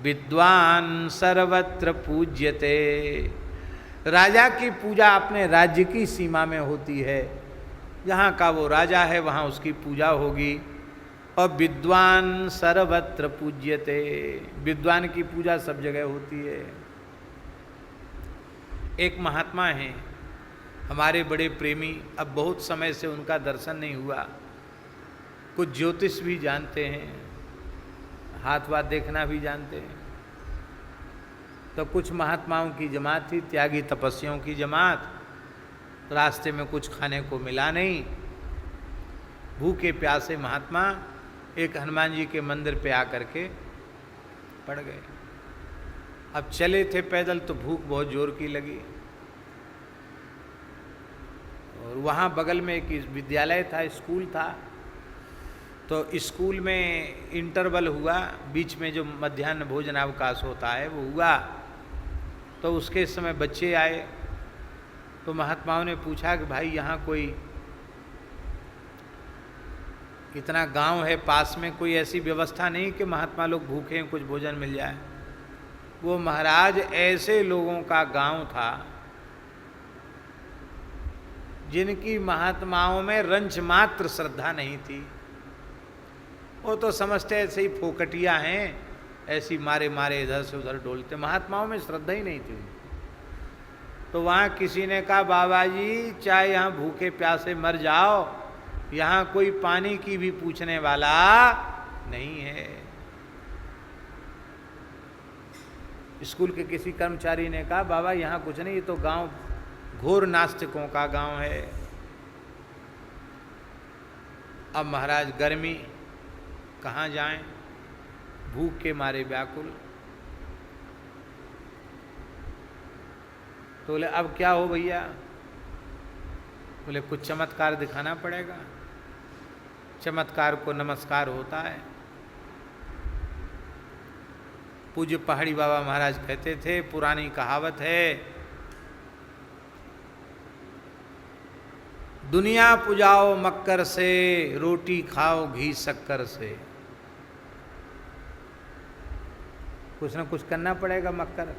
विद्वान सर्वत्र पूज्यते। राजा की पूजा अपने राज्य की सीमा में होती है, जहाँ का वो राजा है वहाँ उसकी पूजा होगी। और विद्वान सर्वत्र पूज्यते, विद्वान की पूजा सब जगह होती है। एक महात्मा हैं हमारे बड़े प्रेमी, अब बहुत समय से उनका दर्शन नहीं हुआ। कुछ ज्योतिष भी जानते हैं, हाथ वाथ देखना भी जानते हैं। तो कुछ महात्माओं की जमात थी, त्यागी तपस्वियों की जमात। रास्ते में कुछ खाने को मिला नहीं, भूखे प्यासे महात्मा एक हनुमान जी के मंदिर पे आकर के पड़ गए। अब चले थे पैदल तो भूख बहुत जोर की लगी, और वहाँ बगल में एक विद्यालय था, स्कूल था। तो स्कूल में इंटरवल हुआ, बीच में जो मध्याह्न भोजनावकाश होता है वो हुआ। तो उसके समय बच्चे आए, तो महात्माओं ने पूछा कि भाई यहाँ कोई, इतना गांव है पास में, कोई ऐसी व्यवस्था नहीं कि महात्मा लोग भूखे हैं कुछ भोजन मिल जाए। वो महाराज ऐसे लोगों का गांव था जिनकी महात्माओं में रंच मात्र श्रद्धा नहीं थी। वो तो समझते ऐसे ही फोकटिया हैं, ऐसी मारे मारे इधर से उधर डोलते, महात्माओं में श्रद्धा ही नहीं थी। तो वहाँ किसी ने कहा बाबा जी चाहे यहाँ भूखे प्यासे मर जाओ, यहाँ कोई पानी की भी पूछने वाला नहीं है। स्कूल के किसी कर्मचारी ने कहा बाबा यहाँ कुछ नहीं, ये तो गांव घोर नास्तिकों का गांव है। अब महाराज गर्मी, कहाँ जाएं, भूख के मारे व्याकुल। तो बोले अब क्या हो भैया? बोले कुछ चमत्कार दिखाना पड़ेगा। चमत्कार को नमस्कार होता है। पूज्य पहाड़ी बाबा महाराज कहते थे, पुरानी कहावत है, दुनिया पुजाओ मक्कर से, रोटी खाओ घी शक्कर से। कुछ ना कुछ करना पड़ेगा मक्कर।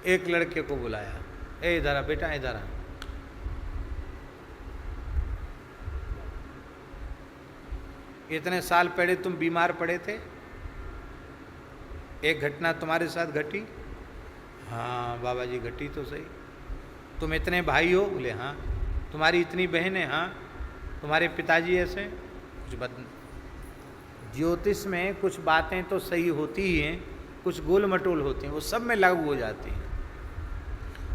एक लड़के को बुलाया, ए इधर आ बेटा, इधर आ। इतने साल पहले तुम बीमार पड़े थे, एक घटना तुम्हारे साथ घटी? हाँ बाबा जी घटी तो सही। तुम इतने भाई हो? बोले हाँ। तुम्हारी इतनी बहन है? हाँ। तुम्हारे पिताजी ऐसे? कुछ ज्योतिष में कुछ बातें तो सही होती ही हैं, कुछ गोल मटोल होती हैं, वो सब में लागू हो जाती हैं।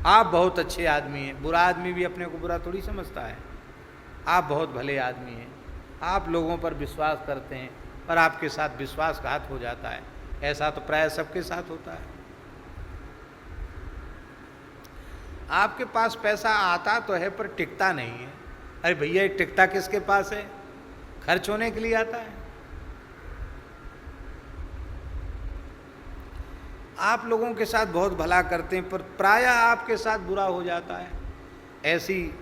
आप बहुत अच्छे आदमी हैं, बुरा आदमी भी अपने को बुरा थोड़ी समझता है। आप बहुत भले आदमी हैं, आप लोगों पर विश्वास करते हैं और आपके साथ विश्वासघात हो जाता है। ऐसा तो प्राय सबके साथ होता है। आपके पास पैसा आता तो है पर टिकता नहीं है। अरे भैया टिकता किसके पास है? खर्च होने के लिए आता है। आप लोगों के साथ बहुत भला करते हैं पर प्रायः आपके साथ बुरा हो जाता है। ऐसी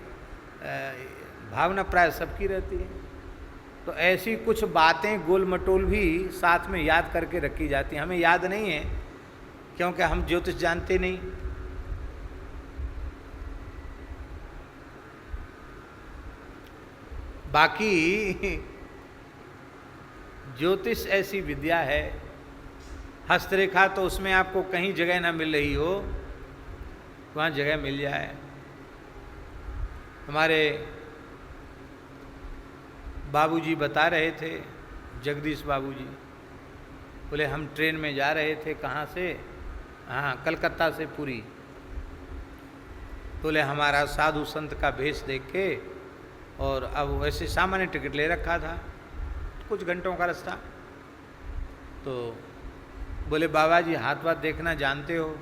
भावना प्राय सबकी रहती है। तो ऐसी कुछ बातें गोल मटोल भी साथ में याद करके रखी जाती हैं। हमें याद नहीं है क्योंकि हम ज्योतिष जानते नहीं। बाकी ज्योतिष ऐसी विद्या है, हस्तरेखा तो उसमें आपको कहीं जगह ना मिल रही हो, वहाँ जगह मिल जाए। हमारे बाबूजी बता रहे थे, जगदीश बाबूजी, बोले हम ट्रेन में जा रहे थे, कहाँ से? हाँ कलकत्ता से पुरी। बोले हमारा साधु संत का भेष देख के, और अब वैसे सामान्य टिकट ले रखा था, कुछ घंटों का रास्ता। तो बोले बाबा जी हाथ वाथ देखना जानते हो? और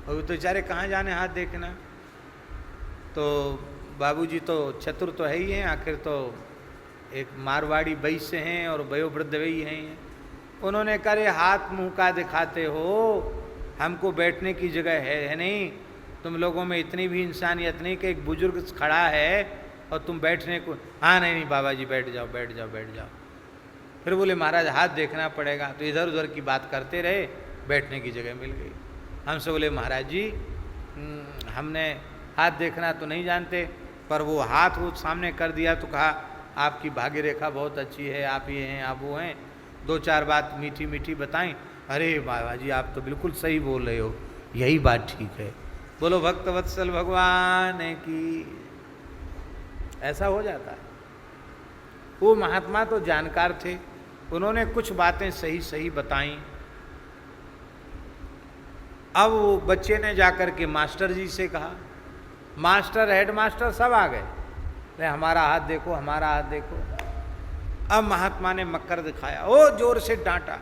वो तो बेचारे कहाँ जाने हाथ देखना। तो बाबूजी तो चतुर तो है ही हैं, आखिर तो एक मारवाड़ी वैश्य हैं और वयोवृद्ध वही हैं। उन्होंने कहा हाथ मुंह का दिखाते हो, हमको बैठने की जगह है नहीं। तुम लोगों में इतनी भी इंसानियत नहीं कि एक बुजुर्ग खड़ा है और तुम बैठने को, हाँ नहीं नहीं बाबा जी बैठ जाओ बैठ जाओ बैठ जाओ। फिर बोले महाराज हाथ देखना पड़ेगा, तो इधर उधर की बात करते रहे, बैठने की जगह मिल गई। हमसे बोले महाराज जी हमने हाथ देखना तो नहीं जानते, पर वो हाथ वो सामने कर दिया तो कहा आपकी भाग्य रेखा बहुत अच्छी है, आप ये हैं आप वो हैं, दो चार बात मीठी मीठी बताएं। अरे बाबा जी आप तो बिल्कुल सही बोल रहे हो, यही बात ठीक है। बोलो भक्त वत्सल भगवान की। ऐसा हो जाता है। वो महात्मा तो जानकार थे, उन्होंने कुछ बातें सही सही बताई। अब वो बच्चे ने जाकर के मास्टर जी से कहा, मास्टर हेडमास्टर सब आ गए, अरे हमारा हाथ देखो हमारा हाथ देखो। अब महात्मा ने मक्कर दिखाया, ओ जोर से डांटा,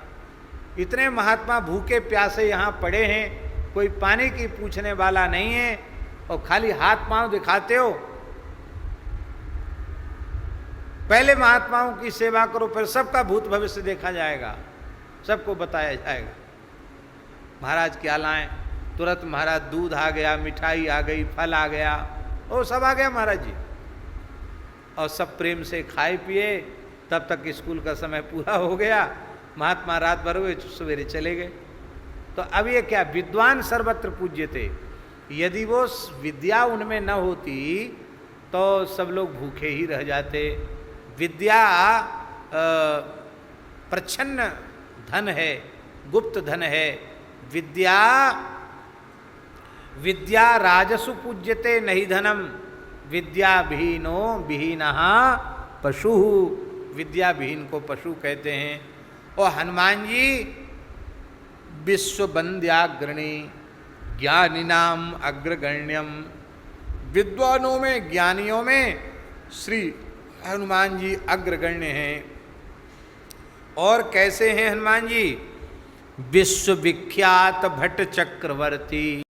इतने महात्मा भूखे प्यासे यहाँ पड़े हैं, कोई पानी की पूछने वाला नहीं है और खाली हाथ पांव दिखाते हो। पहले महात्माओं की सेवा करो, फिर सबका भूत भविष्य देखा जाएगा, सबको बताया जाएगा। महाराज क्या लाएं? तुरंत महाराज दूध आ गया, मिठाई आ गई, फल आ गया, वो सब आ गया महाराज जी। और सब प्रेम से खाए पिए, तब तक स्कूल का समय पूरा हो गया। महात्मा रात भर हुए, सवेरे चले गए। तो अब ये क्या, विद्वान सर्वत्र पूज्य थे। यदि वो विद्या उनमें न होती तो सब लोग भूखे ही रह जाते। विद्या प्रच्छन्न धन है, गुप्त धन है। विद्या विद्या राजसु पूज्यते नहीं धनम, विद्या विहीनो विहीनः पशु। विद्या विहीन को पशु कहते हैं। और हनुमान जी विश्ववंद्याग्रणी ज्ञानिनाम अग्रगण्यम, विद्वानों में ज्ञानियों में श्री हनुमान जी अग्रगण्य हैं। और कैसे हैं हनुमान जी? विश्वविख्यात भट्ट चक्रवर्ती।